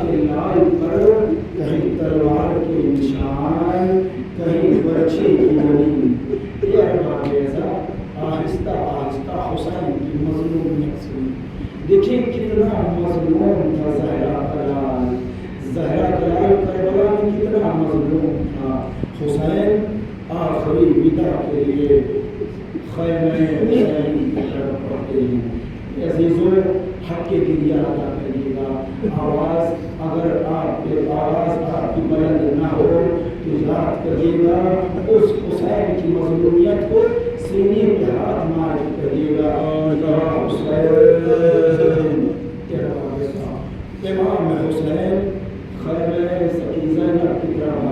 کے لال پر کہیں تلوار کے نشان، کہیں برچھی کی نلی. یہ ارباب ایسا آہستہ آہستہ حسین کی مظلومیت سنی. دیکھیں کتنا مظلوم تھا زہرا کلال. زہرا کلال کربلا میں کتنا مظلوم تھا. حسین آخری ودا کے لیے خیمہ حسین کی طرف پڑھتے ہیں. عزیزوں حق کے گریہ ادا کریے گا. آواز اگر آپ کی بلند نہ ہو تو یاد کریے گا اس حسین کی مظلومیت کو سینے پہ ہاتھ مار کے کریے گا. امام حسین خیمہ سکینہ کی طرف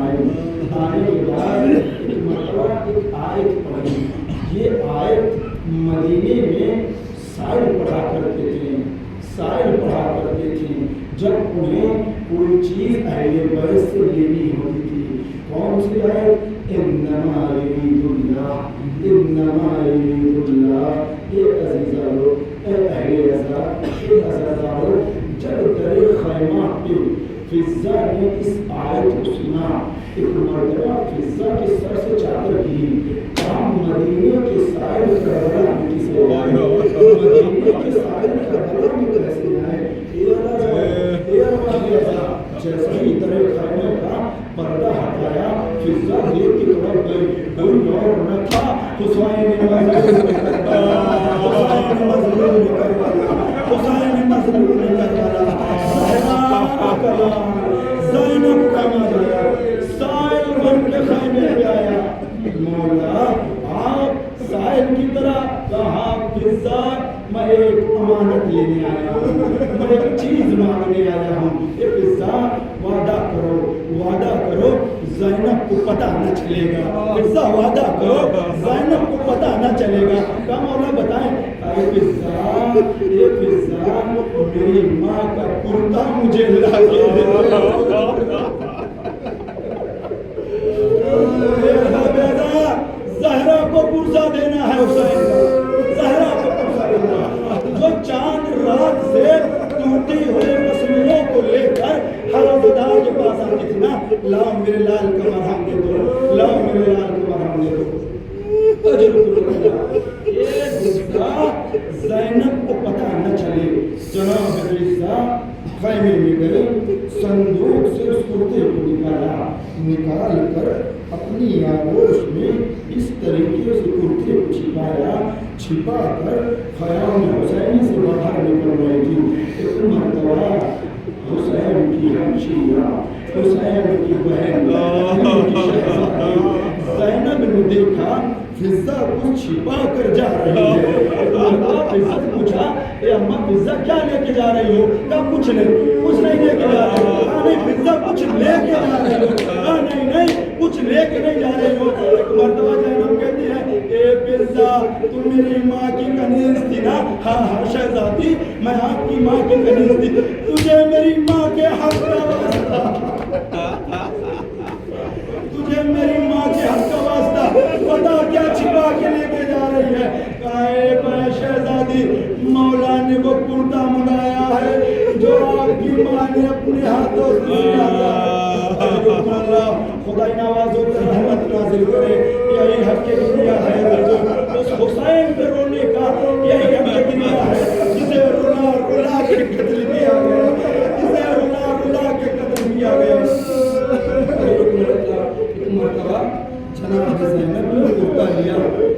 آنے کے بعد ایک مرتبہ ایک آیت پڑھی. یہ آیت مدینے میں سائل پڑھا کرتے تھے. سائل پڑھا کرتے تھے جب انہیں کوئی چیز اہل بیت سے لینی ہوتی تھی. کون سی آیت؟ انما یرید اللہ، انما یرید اللہ. یہ عزیزانو، اے اہل عزا، اے عزادارو، جب در خیمہ پہ فضہ نے اس آیت کو سنا، ایک مرتبہ فضہ کے سر سے چادر کی. ہم مدینے کے سائل کربلا میں کسے آئے؟ مدینے کے سائل کربلا میں کیسے آئے؟ جیسے ہی در خیمہ کا پردہ ہٹایا، فضہ دیکھ کی طرف گئی. کوئی اور نہ تھا حسین مظلوم کربلا، حسین مظلوم کربلا، حسین مظلوم کربلا. زینب کا ماجرا سائل بن کے خیمے پہ آیا. مولا آپ سائل کی طرح کہا فضہ میں ایک امانت لینے آیا ہوں، میں ایک چیز مانگنے آیا ہوں. اے فضہ وعدہ کرو، وعدہ کرو زینب کو پتہ نہ چلے گا. فضہ وعدہ کرو زینب کو پتہ نہ چلے گا. کہا مولا بتائیں. اے فضہ، اے فضہ میری ماں کا کرتا مجھے لا کے زہرا کو پرزہ دینا ہے. حسین زہرا کو پرزہ دینا. جو چاند رات سے ٹوٹی ہوئی مصنوعوں کو لے کر حرمدار کے پاس آتی تھی نا، لاؤ میرے لال کا مرہم دے دو، لاؤ میرے لال کا مرہم دے دو. زینب کو پتہ نہ چلے. جناب فضہ خیمے میں گئے، صندوق سے اس کرتے کو نکالا، نکال کر اپنی آغوش میں اس طریقے سے کرتے کو چھپایا، چھپا کر خیام حسین سے باہر نکل رہی تھی. ایک مرتبہ حسین کی ہمشیرہ، حسین کی بہن زینب نے دیکھا فضہ کچھ چھپا کر جا رہی ہے. فضہ سے پوچھا اے اماں فضہ کیا لے کے جا رہی ہو؟ کہا کچھ نہیں، کچھ نہیں لے کے جا رہی ہو. کہا نہیں فضہ کچھ لے کے جا رہی ہو. کہا نہیں نہیں کچھ لے کے نہیں جا رہی ہو. ایک مرتبہ زینب کہتی ہے اے فضہ تم میری ماں کی کنیز تھی نا؟ ہاں ہاں شہزادی میں آپ کی ماں کی کنیز تھی. تجھے میری ماں کے حق کا واسطہ، تجھے میری ماں کے حق کا واسطہ پتا کیا چھپا کے لے کے جا رہی ہے. کہا اے شہزادی مولا نے وہ کرتا منگایا ہے جو آپ کی ماں نے اپنے ہاتھوں سے سیا تھا. خدای نوازوں پر رحمت نازل کرے. یہی حق کے گریہ ہے اس حسین پہ رونے کا، یہی حق کے گریہ ہے جسے رلا رلا کے قتل کیا گیا، جسے رلا رلا کے قتل کیا گیا. مرتبہ جناب زینب نے کرتا لیا،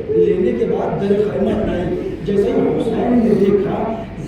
لینے کے بعد در خیمہ آئی. جیسے حسین نے دیکھا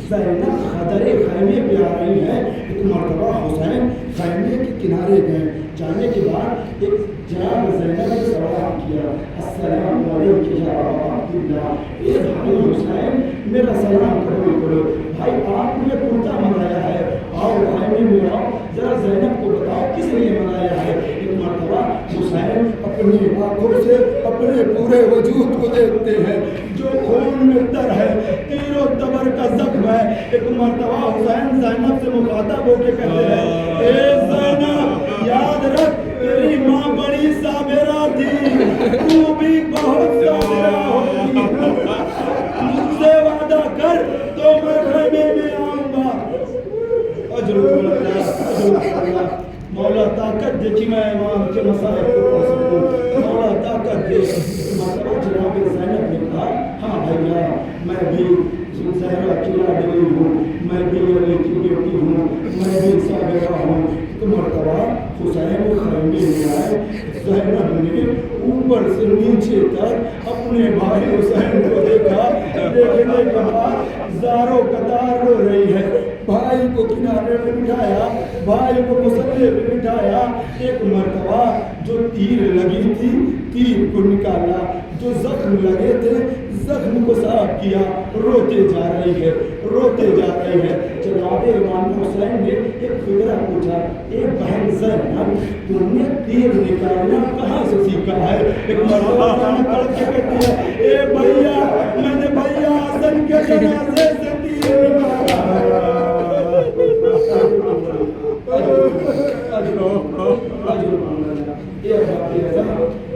زینب خدر خیمے پہ آ رہی ہے، ایک مرتبہ حسین خیمے کے کنارے گئے. جانے کے بعد ایک جناب زینب نے سلام کیا، السلام علیکم یا ابا عبداللہ. اے بھائی حسین میرا سلام کرو. بھائی آپ نے کرتا منگایا ہے، آؤ خیمے میں آؤ، ذرا زینب کو بتاؤ کس لیے منگایا ہے. ایک مرتبہ حسین اپنی آنکھوں سے اپنے پورے وجود کو دیکھتے ہیں جو خون میں تر ہے، تیر و تبر کا زخم ہے. ایک مرتبہ حسین زینب سے مخاطب ہو کے کہتے ہیں اے زینب یاد رکھ تیری ماں بڑی صابرہ تھی، تو بھی بہت صابرہ ہوگی. مجھ سے وعدہ کر تو میں خیمے میں آؤں گا. مولا طاقت دے کہ میں امام کے مسائل کو پڑھ سکوں، مولا طاقت دے۔ مرتبہ جناب زینب نے کہا ہاں بھیا میں بھی زہرا کی لاڈلی ہوں، میں بھی علی کی بیٹی ہوں، میں بھی صابرہ ہوں۔ تو مرتبہ حسین خیمے میں آئے، زینب نے اوپر سے نیچے تک اپنے بھائی حسین کو دیکھا، دیکھنے کے بعد زاروں قطار رو رہی ہے۔ بھائی کو کنارے پہ بٹھایا، بھائی کو مصلے پہ بٹھایا، ایک مرتبہ جو تیر لگی تھی تیر کو نکالا، جو زخم لگے تھے زخم کو صاف کیا، روتے جا رہی ہے، روتے جا رہی ہے۔ جناب امام حسین نے ایک فکرہ پوچھا، ایک بہن زینب تم نے تیر نکالنا کہاں سے سیکھا ہے؟ ایک مرتبہ زینب پڑھ کے کہتی ہے اے بھیا میں نے بھیا حسن کے جنازے سے تیر نکالا ہے۔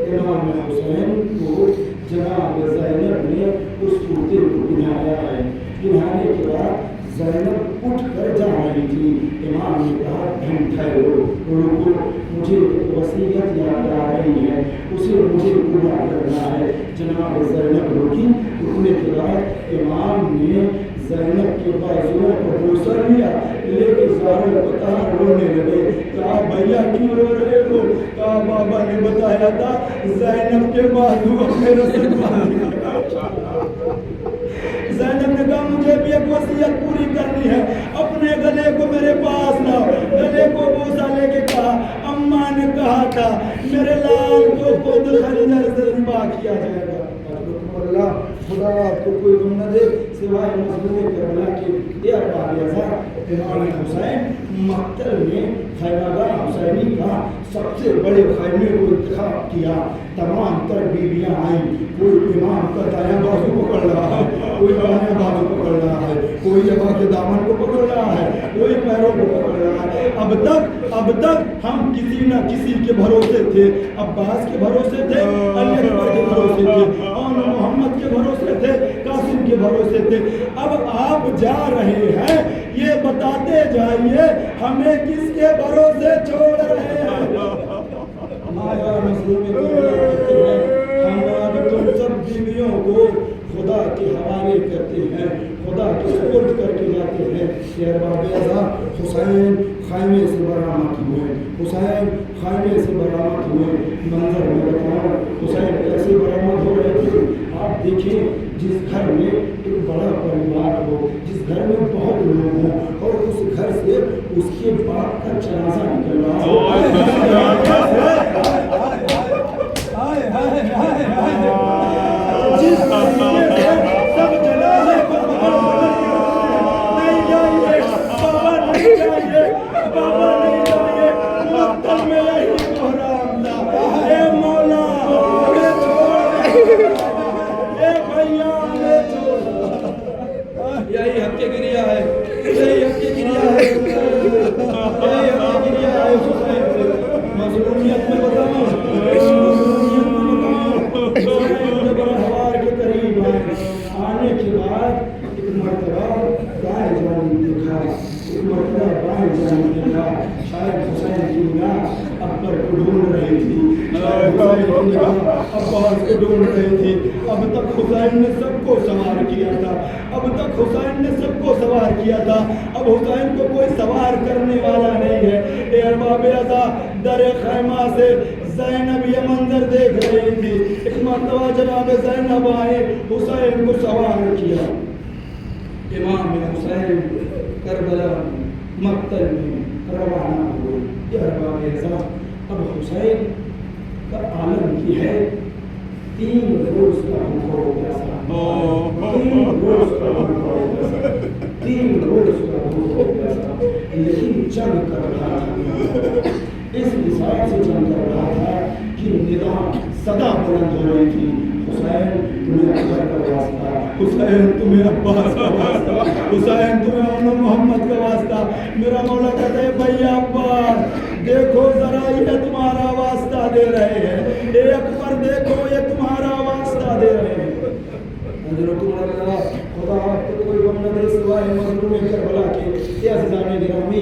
امام حسین کو جناب زینب نے اس کرتے کو پہنایا ہے۔ پہنانے کے بعد زینب اٹھ کر جا رہی تھی، امام نے کہا تم ٹھہرو، رکو، مجھے ایک وصیت یاد آ رہی ہے، اسے مجھے پورا کرنا ہے۔ جناب زینب رکی، رکنے کے بعد امام نے زینب کے بازوؤں کو بوسہ لیا، لے کے زاروں کو کہا رونے لگے۔ کہا بھیا کیوں رو رہے ہو؟ کہا بابا نے بتایا تھا زینب کے بازوؤں میں رسل باندھنا۔ زینب نے کہا مجھے بھی ایک وصیت پوری کرنی ہے، اپنے گلے کو میرے پاس لاؤ۔ گلے کو بوسہ لے کے کہا اماں نے کہا تھا میرے لال کو خود خنجر سے ذبح کیا جائے گا۔ اللہ خدا آپ کو کوئی غم نہ دے سوائے مظلوم کربلا کے۔ اے ارباب اعزاز، امام حسین مقتل میں خیمہ گاہ حسینی کا سب سے بڑے خیمے کو انتخاب کیا۔ تمام تر بیویاں آئیں، کوئی امام کا دایاں بازو پکڑ رہا ہے، کوئی بایاں بازو پکڑ رہا ہے، کوئی ابا کے دامن کو پکڑ رہا ہے، کوئی پیروں کو پکڑ رہا ہے۔ اب تک ہم کسی نہ کسی کے بھروسے تھے، عباس کے بھروسے تھے، علی اکبر کے بھروسے تھے، اور محمد کے بھروسے تھے، قاسم کے بھروسے تھے۔ اب آپ جا رہے ہیں، یہ بتاتے جائیے ہمیں کس کے بھروسے چھوڑ رہے ہیں؟ ہمارا مظلوم ہم اب تم سب بیویوں کو خدا کے حوالے کرتے ہیں، خدا کے سپرد کر کے جاتے ہیں۔ کہ ارباب اعزاز، حسین خیمے سے برآمد ہوئے، حسین خیمے سے برآمد ہوئے۔ منظر میں بتاؤ حسین کیسے برآمد ہو رہے تھے؟ آپ دیکھیں، جس گھر میں ایک بڑا پریوار ہو، جس گھر میں بہت لوگ ہوں، اور اس گھر سے اس کے باپ کا جنازہ نکل رہا ہو، جس طریقے سے سب جنازے کو نہیں جائیے بابا، نہیں جائیے بابا، نہیں جائیے، مقتل میں یہی محرام تھا۔ اے مولا ہمیں چھوڑ دے، اے بھیا ہمیں چھوڑ دے۔ یہی حق کی گریہ ہے، یہی حق کی گریہ ہے، یہی حق کی گریہ ہے۔ مظلومیت میں بتاؤں، آنے کے بعد ایک مرتبہ دائیں جانب دیکھا، ایک مرتبہ بائیں جانب دیکھا۔ شاید حسین کی نگاہ اکبر کو ڈھونڈ رہی تھی، شاید حسین کی نگاہ عباس کو ڈھونڈ رہی تھی۔ اب تک حسین نے سب کو سوار کیا تھا، اب تک حسین نے سب کو سوار کیا تھا، اب حسین کو کوئی سوار کرنے والا نہیں ہے۔ اے ارباب اعزاز، در خیمہ سے زینب یہ منظر دیکھ رہی تھی۔ ایک مرتبہ جناب زینب آئے، حسین کو سوار کیا۔ امام حسین کربلا مقتل میں روانہ ہوئے۔ یہ ارباب اعزاز، اب حسین کا عالم یہ ہے 3 روز کا بھوکا ہو گیا تھا، 3 روز کا بھوکا ہو گیا تھا، 3 روز کا بھوکا ہو گیا تھا، لیکن جنگ کر رہا تھا، اس حساب سے جنگ کر رہا تھا کہ ندا صدا بلند ہو رہی تھی، حسین تمہیں اکبر کا واسطہ، حسین تمہیں عباس کا واسطہ، حسین تمہیں ابن محمد کا واسطہ۔ میرا مولا کہتا ہے بھیا عباس دیکھو ذرا یہ تمہارا واسطہ دے رہے ہیں، اے اکبر دیکھو یہ تمہارا واسطہ دے رہے ہیں۔ خدا آپ کو کوئی غم نہ دے سوائے مظلوم کربلا کے۔ اے عزیزان گرامی،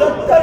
70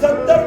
70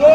2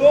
2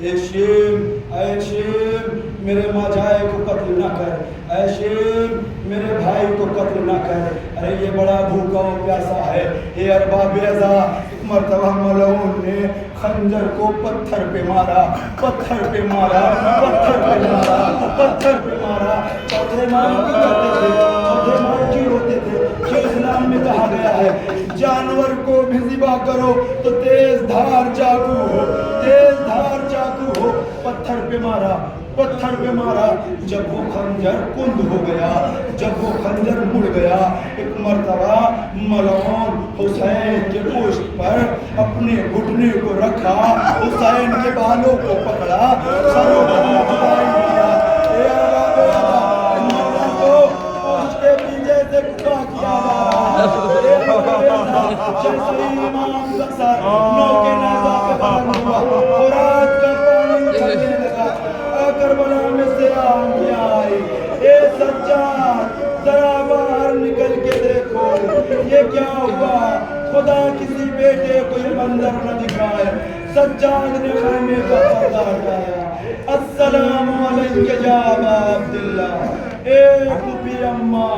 اے شیم میرے ماجائے کو قتل نہ کر، اے شیم میرے بھائی کو قتل نہ کر، ارے یہ بڑا بھوکا و پیاسا ہے۔ اے ارباب ازا، ایک مرتبہ ملعون نے خنجر کو پتھر پہ مارا، پتھر پہ مارا، پتھر پہ مارا، پتھر پہ مارا، چوتھے مار کی کرتے تھے، چوتھے مار کی ہوتے تھے کہ اسلام میں کہا گیا ہے جانور کو بھی ذبح کرو تو تیز دھار چاقو ہو، تیز دھار چاقو ہو۔ پتھر پہ مارا، پتھر پہ مارا، جب وہ خنجر کند ہو گیا، جب وہ خنجر مڑ گیا، ایک مرتبہ ملعون حسین کے پشت پر اپنے گھٹنے کو رکھا، حسین کے بالوں کو پکڑا، سروں پر مٹائی کیا۔ اے اللہ ملعون کو پشت کے پیچھے سے کھڑا کیا جا رہا ہے۔ اے اللہ جیسے ہی امام زفر نو کے نیزہ پہ بلند ہوا، فرات کا پانی اترنے لگا، کربلا میں سے آنکھیں آئی۔ اے سجاد ذرا باہر نکل کے دیکھو یہ کیا ہوا، خدا کسی بیٹے کو یہ منظر نہ دکھائے۔ سجاد نے خیمے کا پردہ ہٹایا، السلام علیک یا ابا عبداللہ، اے پھوپھی اماں